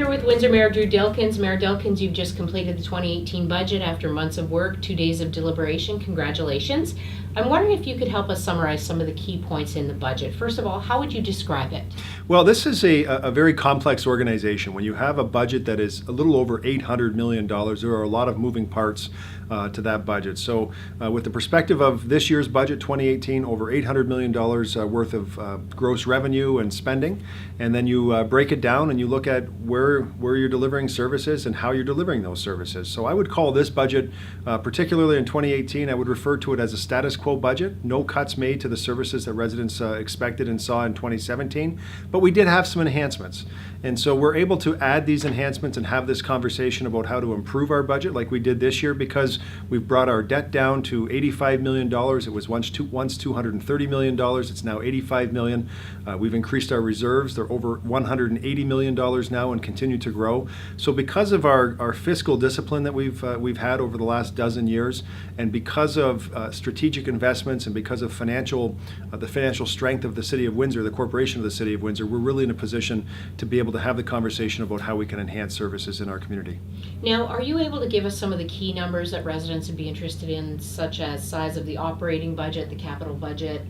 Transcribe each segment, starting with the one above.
here with Windsor Mayor Drew Dilkens. Mayor Dilkens, you've just completed the 2018 budget after months of work, 2 days of deliberation. Congratulations. I'm wondering if you could help us summarize some of the key points in the budget. First of all, how would you describe it? Well, this is a very complex organization. When you have a budget that is a little over $800 million, there are a lot of moving parts to that budget. So with the perspective of this year's budget, 2018, over $800 million worth of gross revenue and spending, and then you break it down and you look at where you're delivering services and how you're delivering those services. So I would call this budget, particularly in 2018, I would refer to it as a status quo budget. No cuts made to the services that residents expected and saw in 2017, but we did have some enhancements. And so we're able to add these enhancements and have this conversation about how to improve our budget like we did this year, because we've brought our debt down to $85 million. It was once $230 million. It's now $85 million. We've increased our reserves. They're over $180 million now and continue to grow. So because of our fiscal discipline that we've had over the last dozen years, and because of strategic investments and because of the financial strength of the City of Windsor, the corporation of the City of Windsor, we're really in a position to be able to have the conversation about how we can enhance services in our community. Now, are you able to give us some of the key numbers that residents would be interested in, such as size of the operating budget, the capital budget?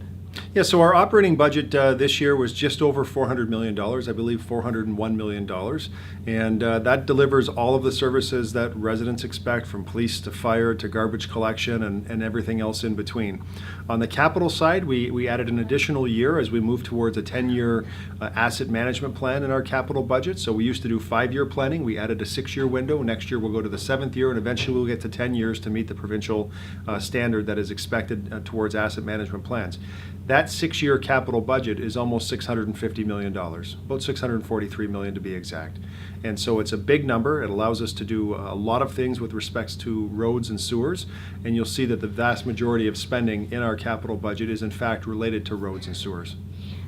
Yeah, so our operating budget this year was just over $400 million, I believe $401 million. And that delivers all of the services that residents expect, from police to fire to garbage collection and everything else in between. On the capital side, we added an additional year as we move towards a 10-year asset management plan in our capital budget. So we used to do 5-year planning. We added a 6-year window. Next year we'll go to the 7th year, and eventually we'll get to 10 years to meet the provincial standard that is expected towards asset management plans. That 6-year capital budget is almost $650 million, about $643 million to be exact. And so it's a big number. It allows us to do a lot of things with respects to roads and sewers, and you'll see that the vast majority of spending in our capital budget is in fact related to roads and sewers.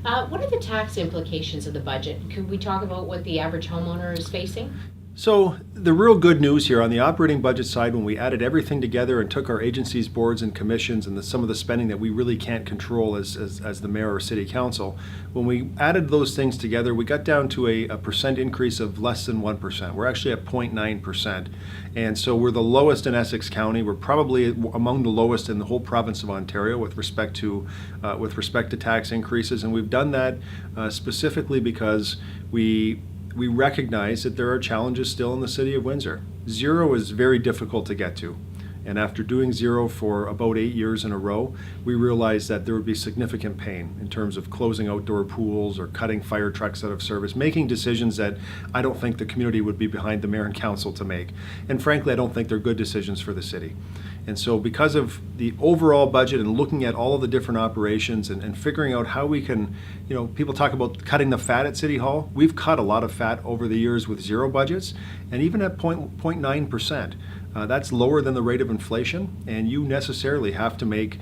What are the tax implications of the budget? Could we talk about what the average homeowner is facing? So the real good news here on the operating budget side, when we added everything together and took our agencies, boards, and commissions and some of the spending that we really can't control as the mayor or city council, when we added those things together, we got down to a percent increase of less than 1%. We're actually at 0.9%. And so we're the lowest in Essex County. We're probably among the lowest in the whole province of Ontario with respect to tax increases. And we've done that specifically because we recognize that there are challenges still in the City of Windsor. Zero is very difficult to get to. And after doing zero for about 8 years in a row, we realized that there would be significant pain in terms of closing outdoor pools or cutting fire trucks out of service, making decisions that I don't think the community would be behind the mayor and council to make. And frankly, I don't think they're good decisions for the city. And so because of the overall budget and looking at all of the different operations and figuring out how we can, people talk about cutting the fat at City Hall. We've cut a lot of fat over the years with zero budgets, and even at 0.9%. That's lower than the rate of inflation, and you necessarily have to make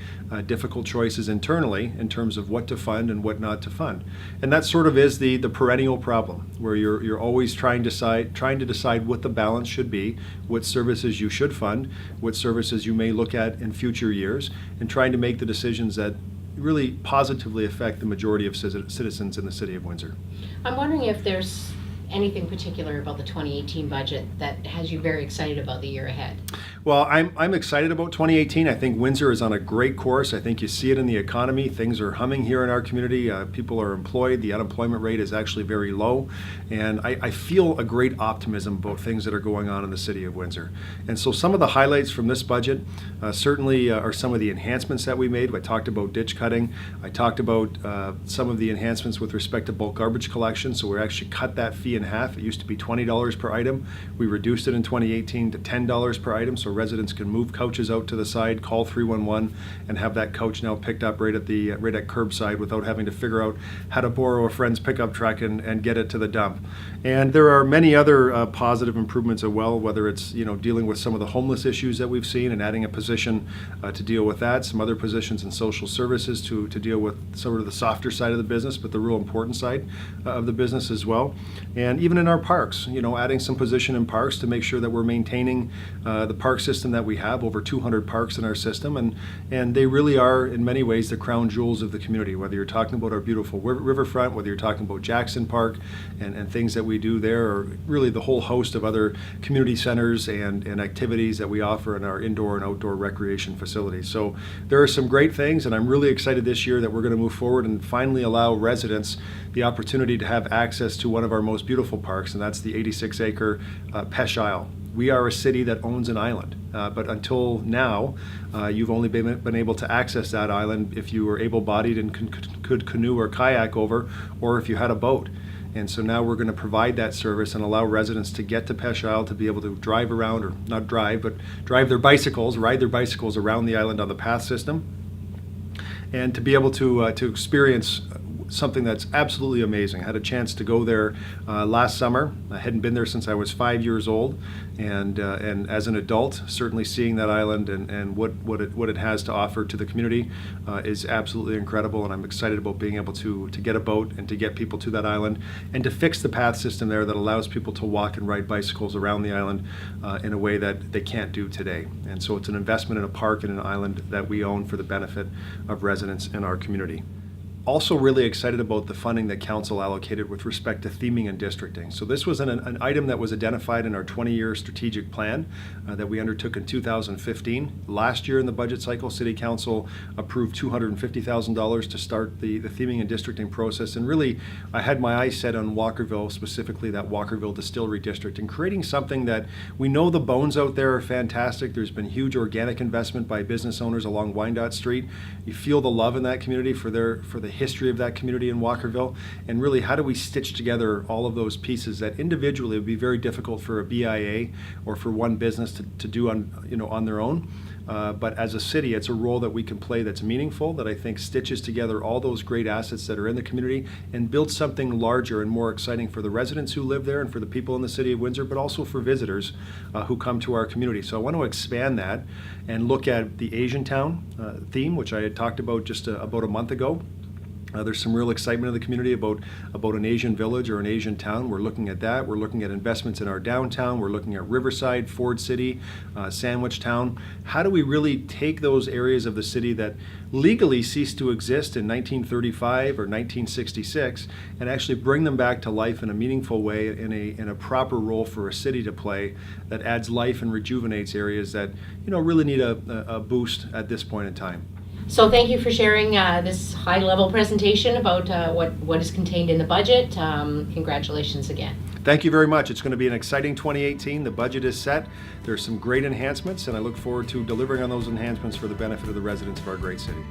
difficult choices internally in terms of what to fund and what not to fund. And that sort of is the perennial problem, where you're always trying to decide what the balance should be, what services you should fund, what services you may look at in future years, and trying to make the decisions that really positively affect the majority of citizens in the City of Windsor. I'm wondering if there's anything particular about the 2018 budget that has you very excited about the year ahead? Well, I'm excited about 2018. I think Windsor is on a great course. I think you see it in the economy. Things are humming here in our community. People are employed. The unemployment rate is actually very low. And I feel a great optimism about things that are going on in the City of Windsor. And so some of the highlights from this budget certainly are some of the enhancements that we made. I talked about ditch cutting. I talked about some of the enhancements with respect to bulk garbage collection. So we actually cut that fee in half. It used to be $20 per item. We reduced it in 2018 to $10 per item, so residents can move couches out to the side, call 311, and have that couch now picked up right at curbside without having to figure out how to borrow a friend's pickup truck and get it to the dump. And there are many other positive improvements as well, whether it's dealing with some of the homeless issues that we've seen and adding a position to deal with that, some other positions in social services to deal with sort of the softer side of the business, but the real important side of the business as well. And And even in our parks, adding some position in parks to make sure that we're maintaining the park system that we have, over 200 parks in our system, and they really are in many ways the crown jewels of the community, whether you're talking about our beautiful riverfront, whether you're talking about Jackson Park and things that we do there, or really the whole host of other community centers and activities that we offer in our indoor and outdoor recreation facilities. So there are some great things, and I'm really excited this year that we're going to move forward and finally allow residents the opportunity to have access to one of our most beautiful parks, and that's the 86-acre Peche Isle. We are a city that owns an island, but until now, you've only been able to access that island if you were able-bodied and could canoe or kayak over, or if you had a boat. And so now we're going to provide that service and allow residents to get to Peche Isle to be able to drive around, or not drive, but drive their bicycles, ride their bicycles around the island on the path system, and to be able to experience something that's absolutely amazing. I had a chance to go there last summer. I hadn't been there since I was 5 years old, and as an adult, certainly seeing that island and what it has to offer to the community is absolutely incredible. And I'm excited about being able to get a boat and to get people to that island and to fix the path system there that allows people to walk and ride bicycles around the island in a way that they can't do today. And so it's an investment in a park and an island that we own for the benefit of residents in our community. Also really excited about the funding that council allocated with respect to theming and districting. So this was an item that was identified in our 20-year strategic plan that we undertook in 2015. Last year in the budget cycle, City Council approved $250,000 to start the theming and districting process. And really, I had my eyes set on Walkerville, specifically that Walkerville Distillery District, and creating something that we know the bones out there are fantastic. There's been huge organic investment by business owners along Wyandotte Street. You feel the love in that community for the history of that community in Walkerville, and really how do we stitch together all of those pieces that individually would be very difficult for a BIA or for one business to do on their own. But as a city, it's a role that we can play that's meaningful, that I think stitches together all those great assets that are in the community and builds something larger and more exciting for the residents who live there and for the people in the city of Windsor, but also for visitors who come to our community. So I want to expand that and look at the Asian Town theme, which I had talked about just about a month ago. There's some real excitement in the community about an Asian village or an Asian town. We're looking at that. We're looking at investments in our downtown. We're looking at Riverside, Ford City, Sandwich Town. How do we really take those areas of the city that legally ceased to exist in 1935 or 1966 and actually bring them back to life in a meaningful way, in a proper role for a city to play that adds life and rejuvenates areas that really need a boost at this point in time. So thank you for sharing this high-level presentation about what is contained in the budget. Congratulations again. Thank you very much. It's going to be an exciting 2018. The budget is set. There's some great enhancements, and I look forward to delivering on those enhancements for the benefit of the residents of our great city.